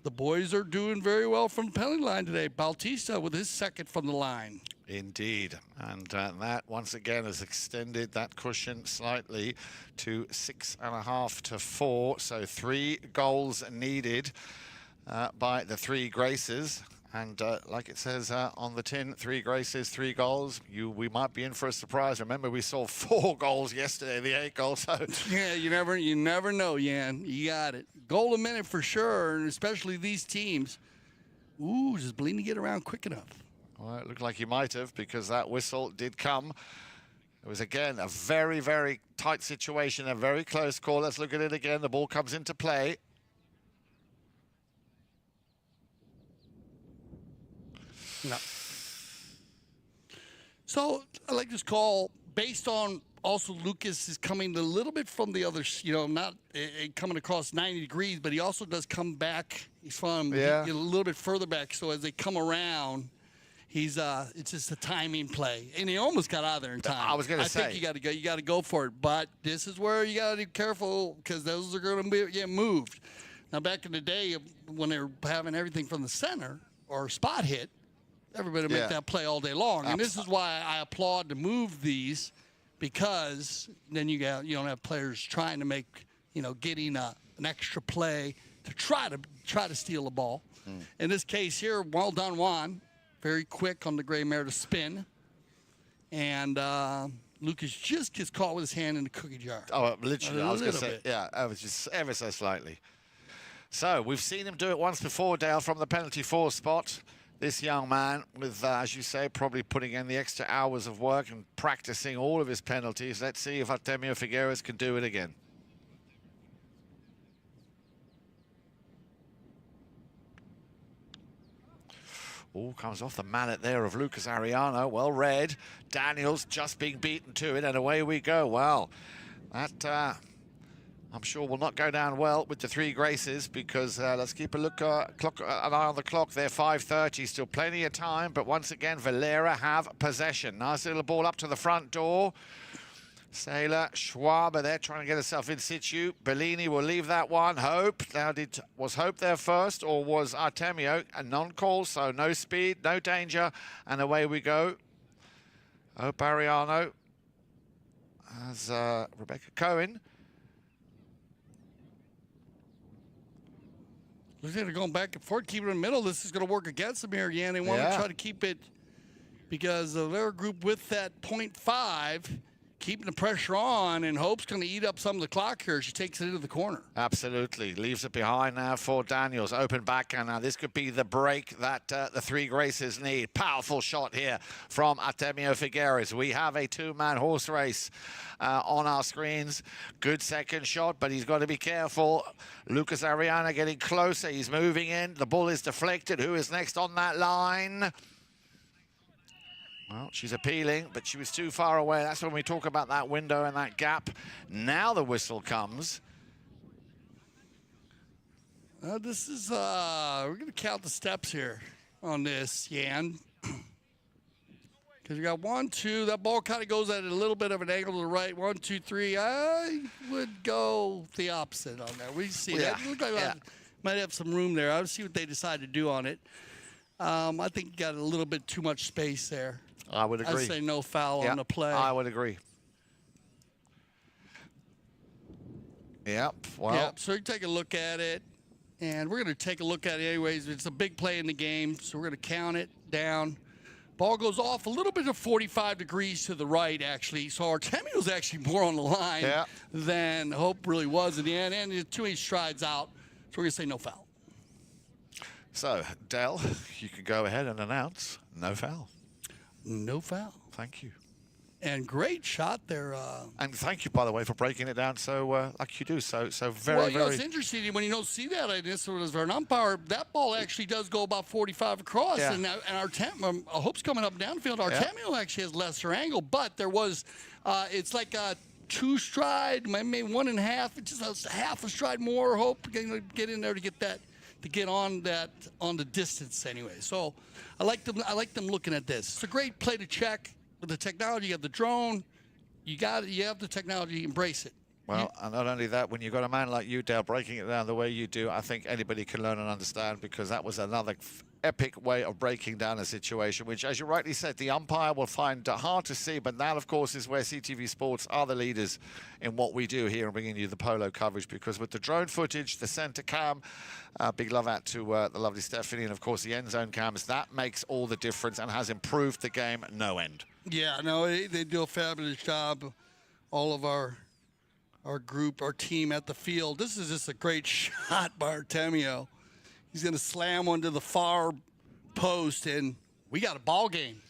the boys are doing very well from the penalty line today. Bautista with his 2nd from the line. Indeed, and that once again has extended that cushion slightly to 6.5 to 4. So 3 goals needed by the 3 Graces. And like it says on the tin, 3 Graces, 3 goals. We might be in for a surprise. Remember, we saw 4 goals yesterday, the 8 goals. So yeah, you never know, Jan. You got it. Goal a minute for sure, and especially these teams. Ooh, does Bollini get around quick enough? Well, it looked like he might have, because that whistle did come. It was, again, a very, very tight situation, a very close call. Let's look at it again. The ball comes into play. No. So I like this call based on also Lucas is coming a little bit from the other, not coming across 90 degrees, but he also does come back. He's from a little bit further back. So as they come around, it's just a timing play, and he almost got out of there in time. I was going to say, I think you got to go for it, but this is where you got to be careful because those are going to get moved. Now, back in the day when they were having everything from the center or spot hit, everybody make that play all day long, and this is why I applaud to move these, because then you don't have players trying to make getting an extra play to try to steal the ball. In this case here, well done, Juan. Very quick on the gray mare to spin. And Lucas just gets caught with his hand in the cookie jar. Oh, literally, I was going to say, I was just ever so slightly. So we've seen him do it once before, Dale, from the penalty 4 spot. This young man with, as you say, probably putting in the extra hours of work and practicing all of his penalties. Let's see if Artemio Figueras can do it again. Oh, comes off the mallet there of Lucas Arellano. Well read. Daniels just being beaten to it, and away we go. Well, that I'm sure will not go down well with the 3 Graces, because let's keep a look an eye on the clock there. 5:30, still plenty of time. But once again, Velera have possession. Nice little ball up to the front door. Sailor, Schwaber there trying to get herself in situ. Bollini will leave that one. Hope. Now, was Hope there first, or was Artemio? A non-call, so no speed, no danger, and away we go. Hope Arellano as Rebecca Cohen. Looks like they're going back and forth, keep it in the middle. This is going to work against them here, Yan. They want to try to keep it, because the Velera group with that 0.5, keeping the pressure on, and Hope's going to eat up some of the clock here. She takes it into the corner. Absolutely. Leaves it behind now for Daniels. Open backhand now. This could be the break that the 3 Graces need. Powerful shot here from Artemio Figueras. We have a 2-man horse race on our screens. Good second shot, but he's got to be careful. Lucas Arellano getting closer. He's moving in. The ball is deflected. Who is next on that line? Well, she's appealing, but she was too far away. That's when we talk about that window and that gap. Now the whistle comes. This is, we're going to count the steps here on this, Yan. Because you got 1, 2. That ball kind of goes at a little bit of an angle to the right. 1, 2, 3. I would go the opposite on that. We see that. It looks like might have some room there. I'll see what they decide to do on it. I think you got a little bit too much space there. I would agree. I'd say no foul on the play. I would agree. Yep. Well. Yep. So you take a look at it, and we're going to take a look at it anyways. It's a big play in the game, so we're going to count it down. Ball goes off a little bit of 45 degrees to the right, actually. So Artemio was actually more on the line than Hope really was in the end, and it's 2 strides out. So we're going to say no foul. So, Dell, you can go ahead and announce no foul. No foul. Thank you. And great shot there. And thank you, by the way, for breaking it down so like you do. So very, well, very. It's interesting when you don't see that. As an umpire, that ball actually does go about 45 across, and Artemio, Hope's coming up downfield. Artemio actually has lesser angle, but there was, it's like a 2 stride, maybe 1.5. It's just a half a stride more. Hope get in there to get that. To get on the distance anyway. So I like them looking at this. It's a great play to check with the technology. You have the drone. You have the technology, embrace it. Well, and not only that, when you've got a man like you, Dale, breaking it down the way you do, I think anybody can learn and understand, because that was another epic way of breaking down a situation, which, as you rightly said, the umpire will find hard to see. But that, of course, is where CTV Sports are the leaders in what we do here and bringing you the polo coverage, because with the drone footage, the center cam, big love out to the lovely Stephanie, and, of course, the end zone cams, that makes all the difference and has improved the game no end. Yeah, no, they do a fabulous job, all of our group, our team at the field. This is just a great shot by Artemio. He's going to slam one to the far post, and we got a ball game.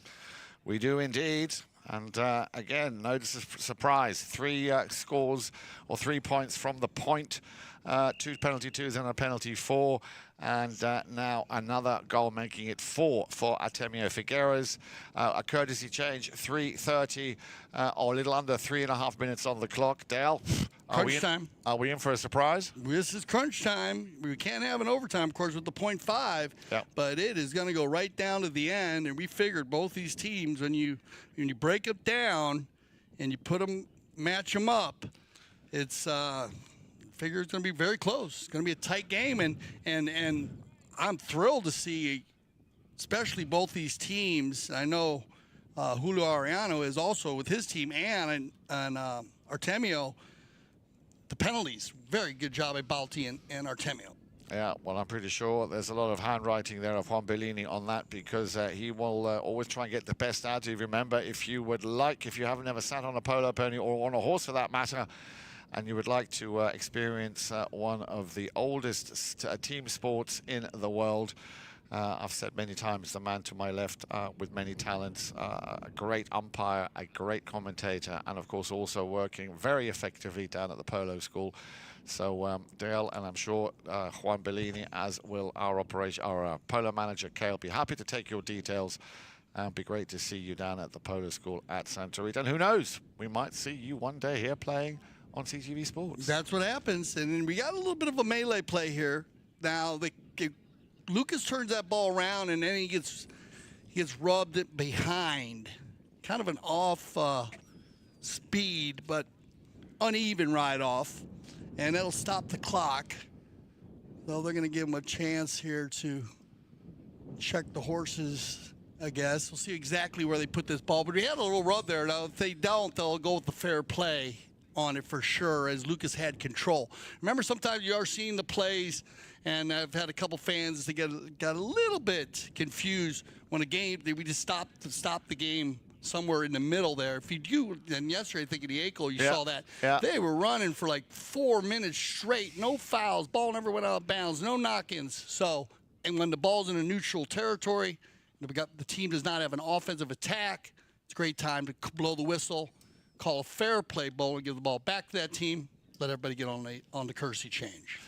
We do indeed. And again, no surprise. 3 scores or 3 points from the point. 2 penalty twos and a penalty 4. And now another goal, making it 4 for Artemio Figueras. A courtesy change, 3:30, or a little under 3.5 minutes on the clock. Dale, Crunch time. Are we in for a surprise? This is crunch time. We can't have an overtime, of course, with the .5, but it is going to go right down to the end. And we figured both these teams, when you break them down and you match them up, it's figure it's going to be very close. It's going to be a tight game, and I'm thrilled to see, especially both these teams. I know Julio Arellano is also with his team, and Artemio. The penalties, very good job by Balti and Artemio. Yeah, well, I'm pretty sure there's a lot of handwriting there of Juan Bollini on that, because he will always try and get the best out of you. Remember, if you haven't ever sat on a polo pony or on a horse for that matter, and you would like to experience one of the oldest team sports in the world, I've said many times, the man to my left with many talents, a great umpire, a great commentator, and of course also working very effectively down at the polo school. So Dale, and I'm sure Juan Bollini, as will our polo manager Kale, be happy to take your details. It'd be great to see you down at the polo school at Santa Rita. And who knows, we might see you one day here playing on CTV Sports. That's what happens. And then we got a little bit of a melee play here. Now, Lucas turns that ball around, and then he gets rubbed it behind. Kind of an off speed, but uneven ride off. And that'll stop the clock. So they're going to give him a chance here to check the horses, I guess. We'll see exactly where they put this ball. But we had a little rub there. Now, if they don't, they'll go with the fair play on it for sure, as Lucas had control. Remember, sometimes you are seeing the plays, and I've had a couple fans that got a little bit confused when we just stopped the game somewhere in the middle there. If you do, and yesterday, I think in the ACO, you saw that. Yeah. They were running for like 4 minutes straight, no fouls, ball never went out of bounds, no knock-ins. So, and when the ball's in a neutral territory, the team does not have an offensive attack, it's a great time to blow the whistle, call a fair play ball, and give the ball back to that team, let everybody get on the courtesy change.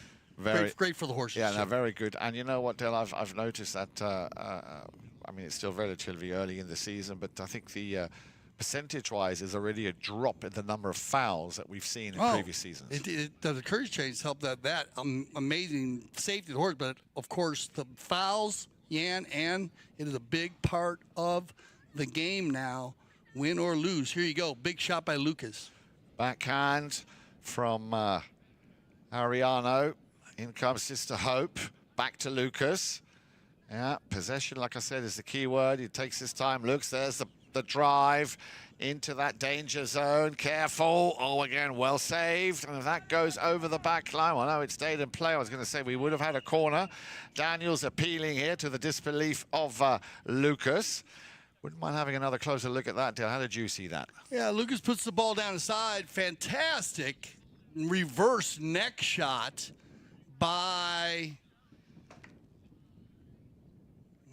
Great for the horses. Yeah, no, very good. And you know what, Dale, I've noticed that, I mean, it's still relatively early in the season, but I think the percentage-wise is already a drop in the number of fouls that we've seen in previous seasons. The courtesy change helped that amazing safety of the horse, but of course the fouls, Jan, and it is a big part of the game now, win or lose. Here you go, big shot by Lucas. Backhand from Arellano. In comes Sister Hope. Back to Lucas. Yeah, possession, like I said, is the key word. He takes his time, looks. There's the drive into that danger zone. Careful. Oh, again, well saved. And if that goes over the back line, well, no, it stayed in play. I was going to say we would have had a corner. Daniel's appealing here to the disbelief of Lucas. Wouldn't mind having another closer look at that, Dale. How did you see that? Yeah, Lucas puts the ball down the side. Fantastic reverse neck shot by...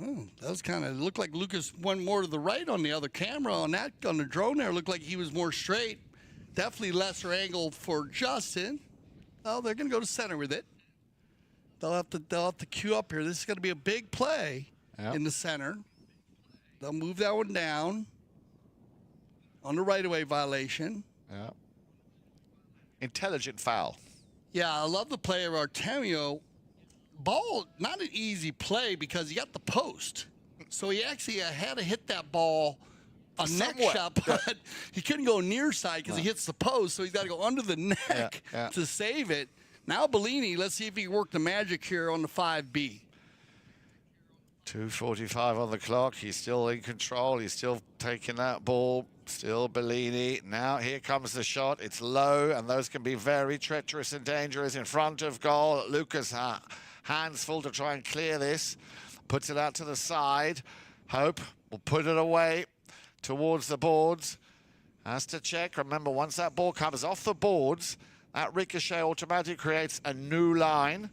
Oh, that was kind of looked like Lucas went more to the right on the other camera. On the drone there, looked like he was more straight. Definitely lesser angle for Justin. Oh, they're going to go to center with it. They'll have to queue up here. This is going to be a big play in the center. They'll move that one down on the right-of-way violation. Yeah. Intelligent foul. Yeah, I love the play of Artemio. Ball, not an easy play because he got the post. So he actually had to hit that ball a neck shot, but he couldn't go near side because he hits the post, so he's got to go under the neck to save it. Now Bollini, let's see if he can work the magic here on the 5B. 2:45 on the clock. He's still in control. He's still taking that ball. Still Bollini. Now here comes the shot. It's low, and those can be very treacherous and dangerous in front of goal. Lucas hands full to try and clear this. Puts it out to the side. Hope will put it away towards the boards. Has to check. Remember, once that ball comes off the boards, that ricochet automatically creates a new line.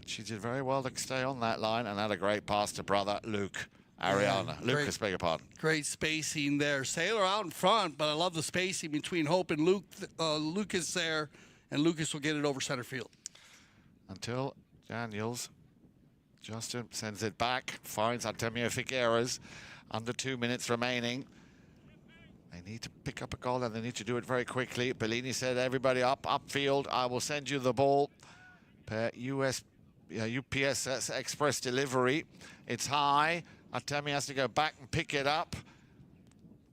She did very well to stay on that line, and had a great pass to brother Luke. Arellano. Lucas, beg your pardon. Great spacing there. Sailor out in front, but I love the spacing between Hope and Lucas there, and Lucas will get it over center field. Until Daniels, Justin sends it back, finds Artemio Figueras, under 2 minutes remaining. They need to pick up a goal, and they need to do it very quickly. Bollini said, everybody upfield, I will send you the ball. Per UPS Express delivery. It's high. Artemio has to go back and pick it up.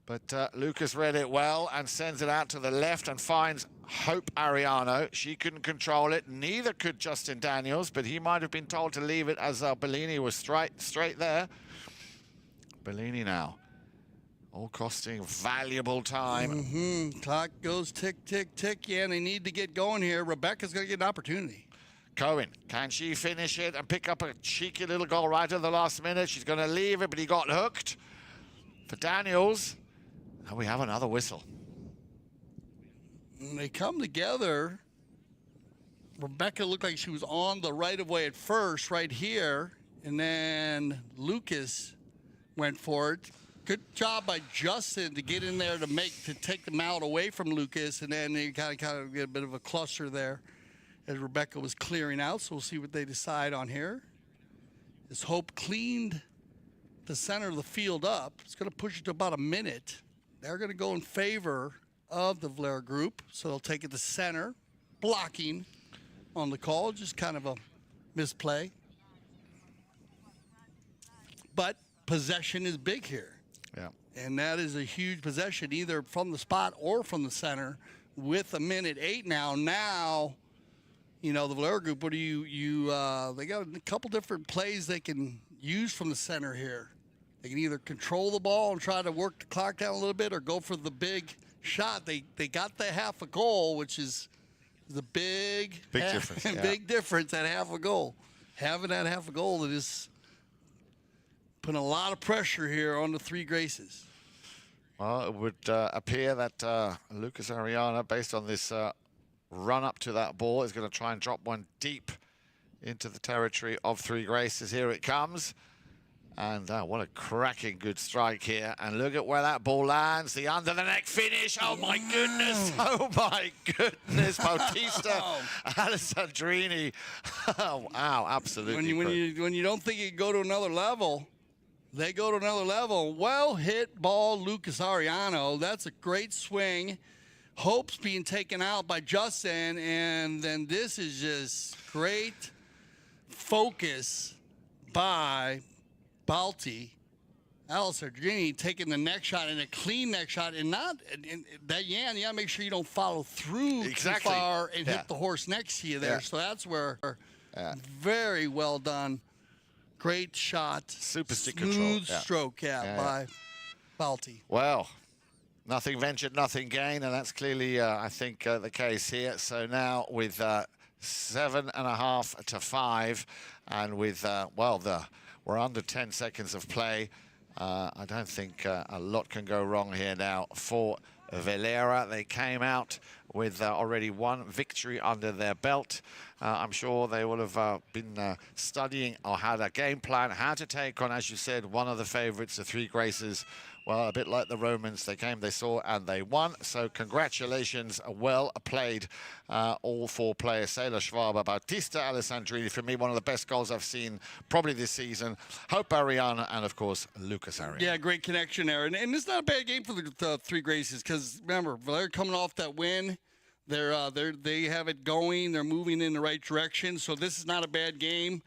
But Lucas read it well and sends it out to the left and finds Hope Arellano. She couldn't control it. Neither could Justin Daniels, but he might have been told to leave it as Bollini was straight there. Bollini now. All costing valuable time. Clock goes tick, tick, tick. Yeah, and they need to get going here. Rebecca's going to get an opportunity. Cohen, can she finish it and pick up a cheeky little goal right at the last minute? She's going to leave it, but he got hooked. For Daniels, and we have another whistle. And they come together. Rebecca looked like she was on the right-of-way at first, right here, and then Lucas went for it. Good job by Justin to get in there to take them out away from Lucas, and then they kind of get a bit of a cluster there as Rebecca was clearing out. So we'll see what they decide on here. As Hope cleaned the center of the field up, it's going to push it to about a minute. They're going to go in favor of the Velera group, so they'll take it to center, blocking on the call, just kind of a misplay. But possession is big here. Yeah. And that is a huge possession, either from the spot or from the center, with a minute 8 now. Now, you know, the Velera group, what do they got a couple different plays they can use from the center here. They can either control the ball and try to work the clock down a little bit, or go for the big shot. They got the half a goal, which is the big difference. Yeah. Big difference at half a goal. Having that half a goal, that is putting a lot of pressure here on the three Graces. Well, it would appear that Lucas Arellano, based on this run up to that ball, is going to try and drop one deep into the territory of three Graces. Here it comes. And what a cracking good strike here. And look at where that ball lands. The under the neck finish. Oh my goodness. Oh my goodness. Bautista Alessandrini. Oh, wow, absolutely. When you don't think you can go to another level, they go to another level. Well hit ball, Lucas Arellano. That's a great swing. Hope's being taken out by Justin. And then this is just great focus by Bautista Alessandrini, taking the neck shot, and a clean neck shot, and not that. You got to make sure you don't follow through too far and hit the horse next to you there. So that's where very well done, great shot, super stick smooth control, stroke, by Bautista. Well, nothing ventured, nothing gained, and that's clearly, I think, the case here. So now with 7.5 to 5, and with we're under 10 seconds of play. I don't think a lot can go wrong here now for Velera. They came out with already one victory under their belt. I'm sure they will have been studying or had a game plan, how to take on, as you said, one of the favorites, the three Graces. Well, a bit like the Romans, they came, they saw, and they won. So congratulations, well played, all four players. Sailor, Schwaber, Bautista Alessandrini. For me, one of the best goals I've seen probably this season. Hope Arellano, and of course, Lucas Arellano. Yeah, great connection there. And it's not a bad game for the three Graces, because remember, Velera coming off that win. They have it going. They're moving in the right direction. So this is not a bad game.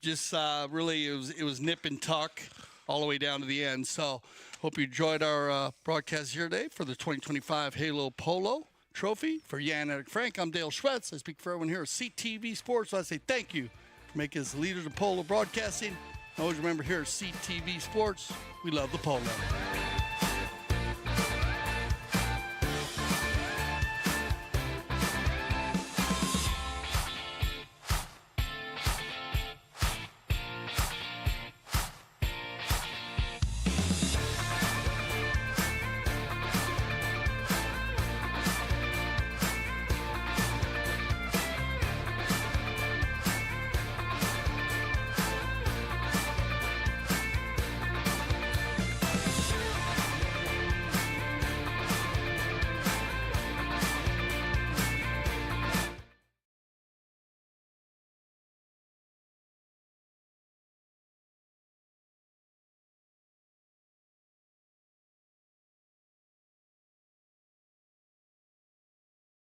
Just really, it was nip and tuck all the way down to the end. So hope you enjoyed our broadcast here today for the 2025 Halo Polo Trophy. For Jan Eric Frank, I'm Dale Schwetz. I speak for everyone here at CTV Sports. So I say thank you for making us leaders of polo broadcasting. Always remember, here at CTV Sports, we love the polo.